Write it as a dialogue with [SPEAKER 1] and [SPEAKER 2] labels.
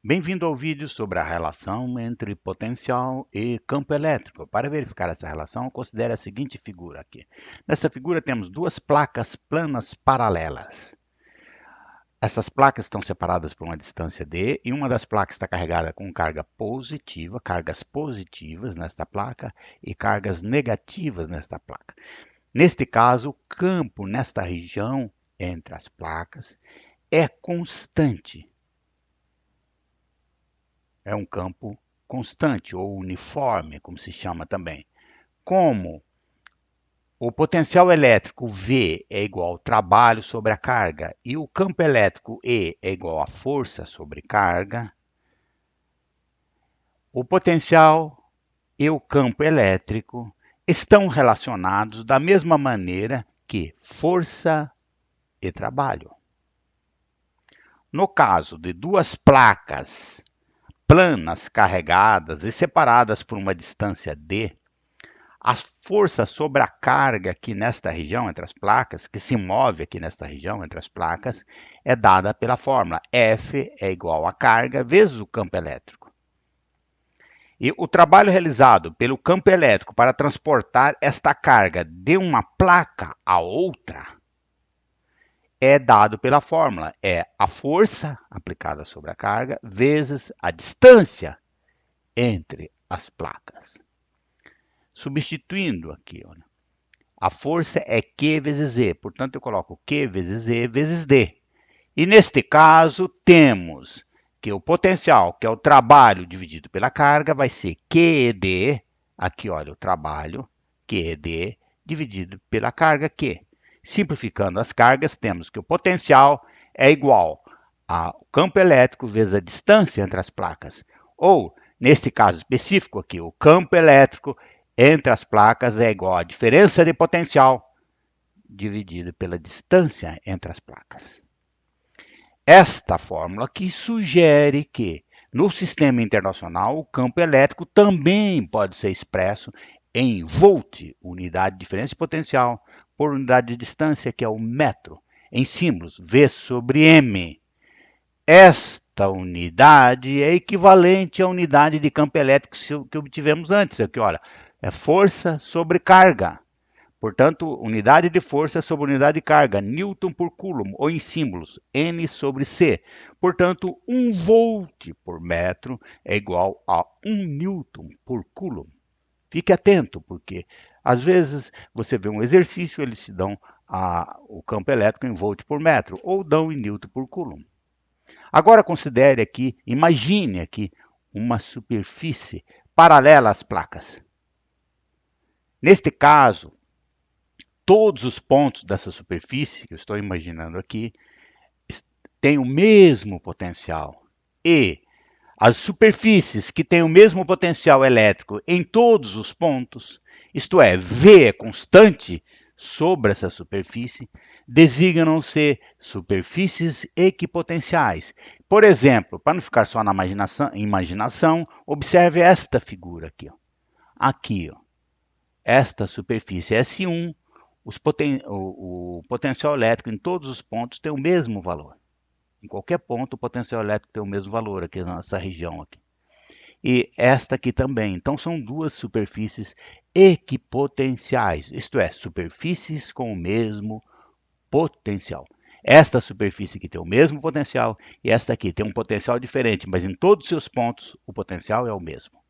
[SPEAKER 1] Bem-vindo ao vídeo sobre a relação entre potencial e campo elétrico. Para verificar essa relação, considere a seguinte figura aqui. Nesta figura temos duas placas planas paralelas. Essas placas estão separadas por uma distância d e uma das placas está carregada com carga positiva, cargas positivas nesta placa e cargas negativas nesta placa. Neste caso, o campo nesta região entre as placas é constante. É um campo constante ou uniforme, como se chama também. Como o potencial elétrico V é igual ao trabalho sobre a carga e o campo elétrico E é igual à força sobre carga, o potencial e o campo elétrico estão relacionados da mesma maneira que força e trabalho. No caso de duas placas planas carregadas e separadas por uma distância d, a força sobre a carga aqui nesta região entre as placas, que se move aqui nesta região entre as placas, é dada pela fórmula F é igual a carga vezes o campo elétrico. E o trabalho realizado pelo campo elétrico para transportar esta carga de uma placa a outra é dado pela fórmula, é a força aplicada sobre a carga vezes a distância entre as placas. Substituindo aqui, olha, a força é Q vezes E, portanto eu coloco Q vezes E vezes D. E neste caso temos que o potencial, que é o trabalho dividido pela carga, vai ser QED, aqui olha o trabalho, QED dividido pela carga Q. Simplificando as cargas, temos que o potencial é igual ao campo elétrico vezes a distância entre as placas. Ou, neste caso específico aqui, o campo elétrico entre as placas é igual à diferença de potencial dividido pela distância entre as placas. Esta fórmula aqui sugere que, no sistema internacional, o campo elétrico também pode ser expresso em volt, unidade de diferença de potencial, por unidade de distância, que é o metro, em símbolos, V sobre M. Esta unidade é equivalente à unidade de campo elétrico que obtivemos antes. Aqui, olha, é força sobre carga. Portanto, unidade de força sobre unidade de carga, Newton por Coulomb, ou em símbolos, N sobre C. Portanto, 1 volt por metro é igual a 1 Newton por Coulomb. Fique atento, porque às vezes você vê um exercício, eles te dão o campo elétrico em volt por metro, ou dão em Newton por Coulomb. Agora considere aqui, imagine aqui, uma superfície paralela às placas. Neste caso, todos os pontos dessa superfície, que eu estou imaginando aqui, têm o mesmo potencial. E as superfícies que têm o mesmo potencial elétrico em todos os pontos, isto é, V é constante sobre essa superfície, designam-se superfícies equipotenciais. Por exemplo, para não ficar só na imaginação, observe esta figura aqui. Aqui, esta superfície S1, o potencial elétrico em todos os pontos tem o mesmo valor. Em qualquer ponto, o potencial elétrico tem o mesmo valor aqui nessa região aqui. E esta aqui também. Então, são duas superfícies equipotenciais, isto é, superfícies com o mesmo potencial. Esta superfície aqui tem o mesmo potencial e esta aqui tem um potencial diferente, mas em todos os seus pontos o potencial é o mesmo.